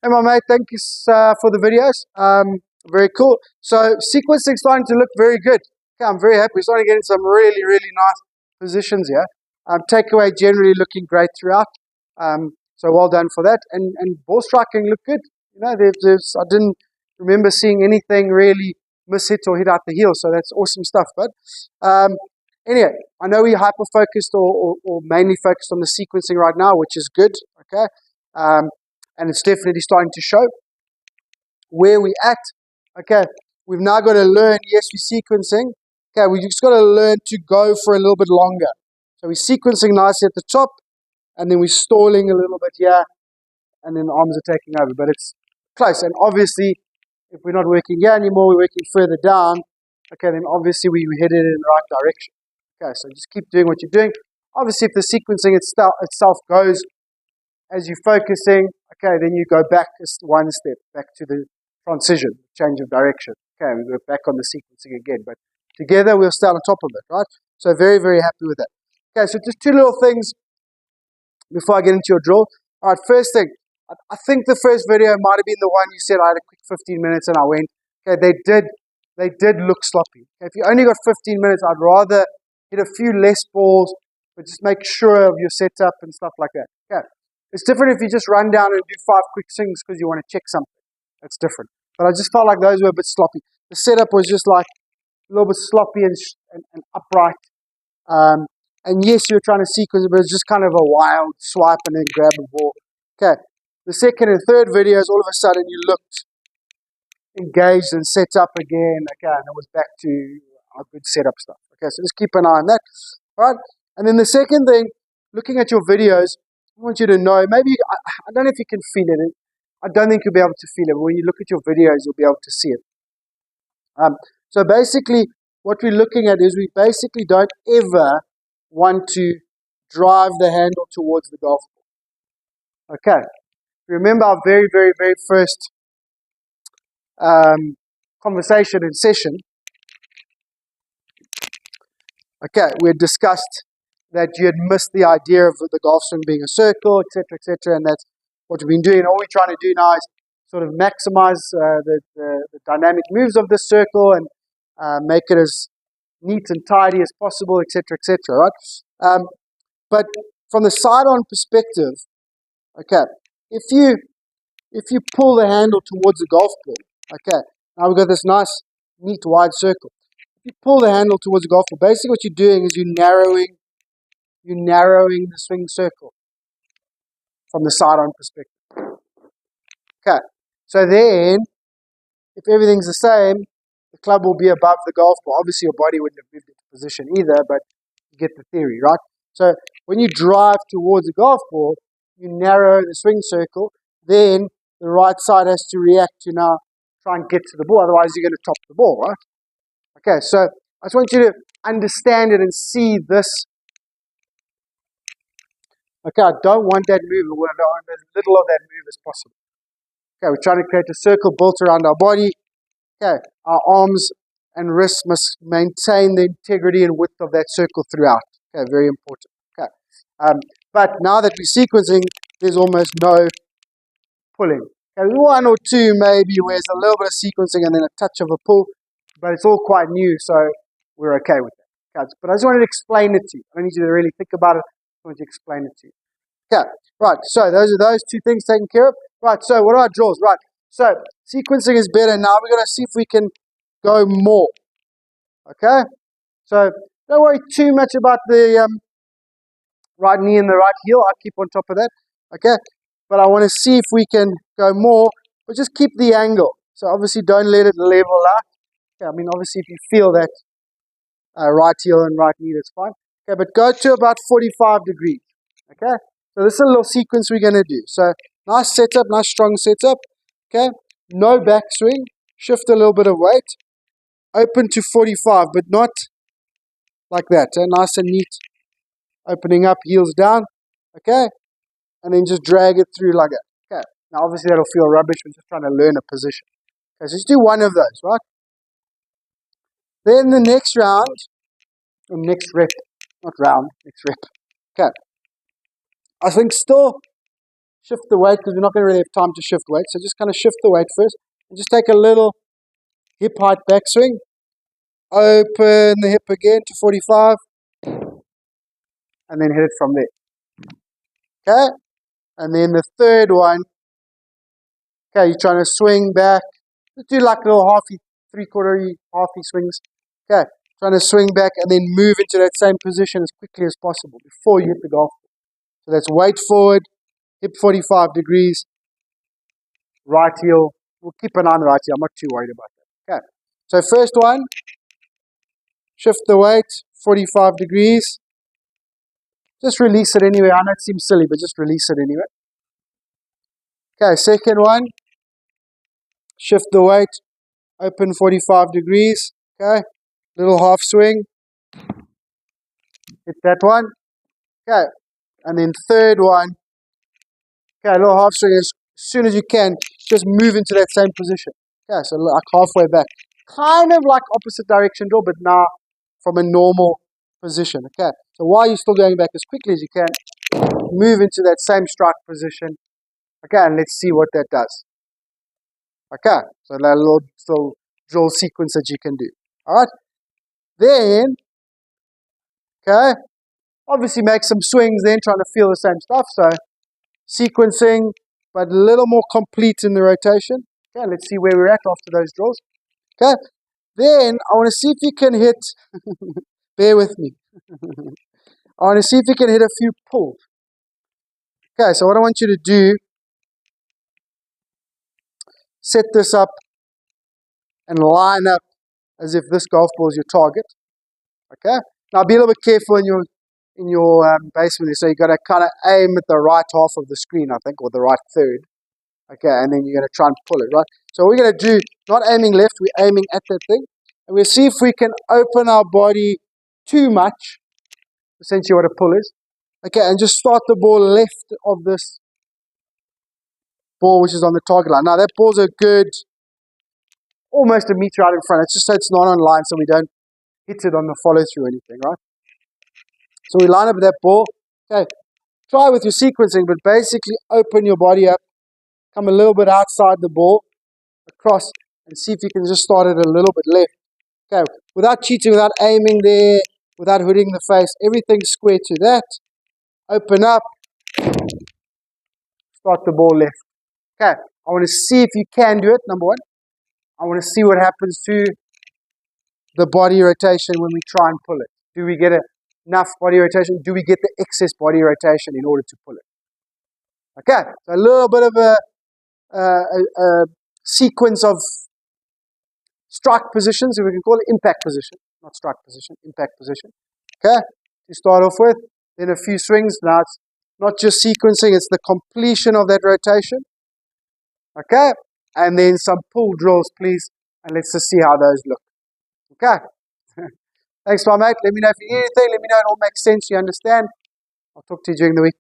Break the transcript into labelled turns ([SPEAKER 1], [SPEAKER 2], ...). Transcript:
[SPEAKER 1] Hey, my mate, thank you for the videos. Very cool. So, sequencing starting to look very good. Okay, I'm very happy. We're starting to get in some really, really nice positions here. Takeaway generally looking great throughout. So, well done for that. And ball striking looked good. You know, I didn't remember seeing anything really miss-hit or hit out the heel. So, that's awesome stuff. But anyway, I know we're hyper-focused or mainly focused on the sequencing right now, which is good. Okay. And it's definitely starting to show where we're at. Okay, we've now got to learn, yes, we're sequencing. Okay, we just got to learn to go for a little bit longer. So we're sequencing nicely at the top, and then we're stalling a little bit here, and then the arms are taking over. But it's close, and obviously, if we're not working here anymore, we're working further down. Okay, then obviously we're headed in the right direction. Okay, so just keep doing what you're doing. Obviously, if the sequencing itself goes as you're focusing, okay, then you go back one step, back to the transition, change of direction. Okay, we go back on the sequencing again, but together we'll stay on top of it, right? So very, very happy with that. Okay, so just two little things before I get into your drill. All right, first thing, I think the first video might have been the one you said I had a quick 15 minutes and I went. Okay, they did look sloppy. Okay, if you only got 15 minutes, I'd rather hit a few less balls, but just make sure of your setup and stuff like that. Okay. It's different if you just run down and do 5 quick swings because you want to check something. That's different. But I just felt like those were a bit sloppy. The setup was just like a little bit sloppy and upright. And yes, you're trying to sequence it, but it's just kind of a wild swipe and then grab a ball. Okay. The second and third videos, all of a sudden you looked engaged and set up again. Okay, and it was back to our good setup stuff. Okay, so just keep an eye on that. All right. And then the second thing, looking at your videos, I want you to know, maybe, I don't know if you can feel it. I don't think you'll be able to feel it, but when you look at your videos, you'll be able to see it. So basically, what we're looking at is we basically don't ever want to drive the handle towards the golf ball. Okay. Remember our very, very, very first conversation and session. Okay, we had discussed that you had missed the idea of the golf swing being a circle, etc., and that's what we've been doing. All we're trying to do now is sort of maximize the dynamic moves of this circle and make it as neat and tidy as possible, etc., right? But from the side-on perspective, okay, if you pull the handle towards the golf ball, okay, now we've got this nice, neat, wide circle. If you pull the handle towards the golf ball, basically what you're doing is you're narrowing the swing circle from the side-on perspective. Okay, so then, if everything's the same, the club will be above the golf ball. Obviously, your body wouldn't have moved into position either, but you get the theory, right? So when you drive towards the golf ball, you narrow the swing circle, then the right side has to react to now try and get to the ball, otherwise you're going to top the ball, right? Okay, so I just want you to understand it and see this. Okay, I don't want that move. I want as little of that move as possible. Okay, we're trying to create a circle built around our body. Okay, our arms and wrists must maintain the integrity and width of that circle throughout. Okay, very important. Okay, but now that we're sequencing, there's almost no pulling. Okay, one or two maybe where there's a little bit of sequencing and then a touch of a pull, but it's all quite new, so we're okay with that. Okay, but I just wanted to explain it to you. I don't need you to really think about it. I want to explain it to you. Okay, right, so those are those two things taken care of. Right, so what are our draws? Right, so sequencing is better. Now we're going to see if we can go more. Okay, so don't worry too much about the right knee and the right heel. I'll keep on top of that. Okay, but I want to see if we can go more, but just keep the angle. So obviously don't let it level out. Okay, I mean, obviously if you feel that right heel and right knee, that's fine. Okay, but go to about 45 degrees. Okay, so this is a little sequence we're going to do. So nice setup, nice strong setup. Okay, no backswing. Shift a little bit of weight. Open to 45, but not like that. Nice and neat. Opening up, heels down. Okay, and then just drag it through like that. Okay, now obviously that'll feel rubbish. We're just trying to learn a position. Okay, so just do one of those, right? Then the next round, or next rep, not round, next rep. Okay, I think still shift the weight because we're not going to really have time to shift weight. So just kind of shift the weight first and just take a little hip height backswing. Open the hip again to 45 and then hit it from there. Okay? And then the third one, okay, you're trying to swing back. Just do like little halfy, three-quarter halfy swings. Okay, trying to swing back and then move into that same position as quickly as possible before you hit the golf ball. So that's weight forward, hip 45 degrees, right heel. We'll keep an eye on the right heel. I'm not too worried about that. Okay, so first one, shift the weight, 45 degrees. Just release it anyway. I know it seems silly, but just release it anyway. Okay, second one, shift the weight, open 45 degrees. Okay, little half swing. Hit that one. Okay, and then third one. Okay, a little half swing as soon as you can. Just move into that same position. Okay, so like halfway back. Kind of like opposite direction draw, but now from a normal position. Okay, so while you're still going back as quickly as you can, move into that same strike position. Okay, and let's see what that does. Okay, so that little drill sequence that you can do. Alright, then, okay, obviously make some swings then, trying to feel the same stuff. So, sequencing, but a little more complete in the rotation. Okay, let's see where we're at after those drills. Okay, then I want to see if you can hit, bear with me. I want to see if you can hit a few pulls. Okay, so what I want you to do, set this up and line up as if this golf ball is your target. Okay, now be a little bit careful in your basement. So you got to kind of aim at the right half of the screen, I think, or the right third. Okay, and then you're going to try and pull it, right? So we're going to do, not aiming left, we're aiming at that thing. And we'll see if we can open our body too much, essentially what a pull is. Okay, and just start the ball left of this ball, which is on the target line. Now that ball's a good, almost a meter out in front. It's just so it's not on line, so we don't hit it on the follow through or anything, right? So we line up with that ball. Okay, try with your sequencing, but basically open your body up, come a little bit outside the ball, across, and see if you can just start it a little bit left. Okay, without cheating, without aiming there, without hitting the face, everything square to that. Open up, start the ball left. Okay, I want to see if you can do it, number one. I want to see what happens to the body rotation when we try and pull it. Do we get enough body rotation? Do we get the excess body rotation in order to pull it? Okay, so a little bit of a sequence of strike positions, if we can call it impact position, not strike position, impact position. Okay, to start off with, then a few swings. Now it's not just sequencing, it's the completion of that rotation. Okay, and then some pull drills, please, and let's just see how those look. Okay, thanks, my mate. Let me know if you need anything. Let me know it all makes sense. You understand? I'll talk to you during the week.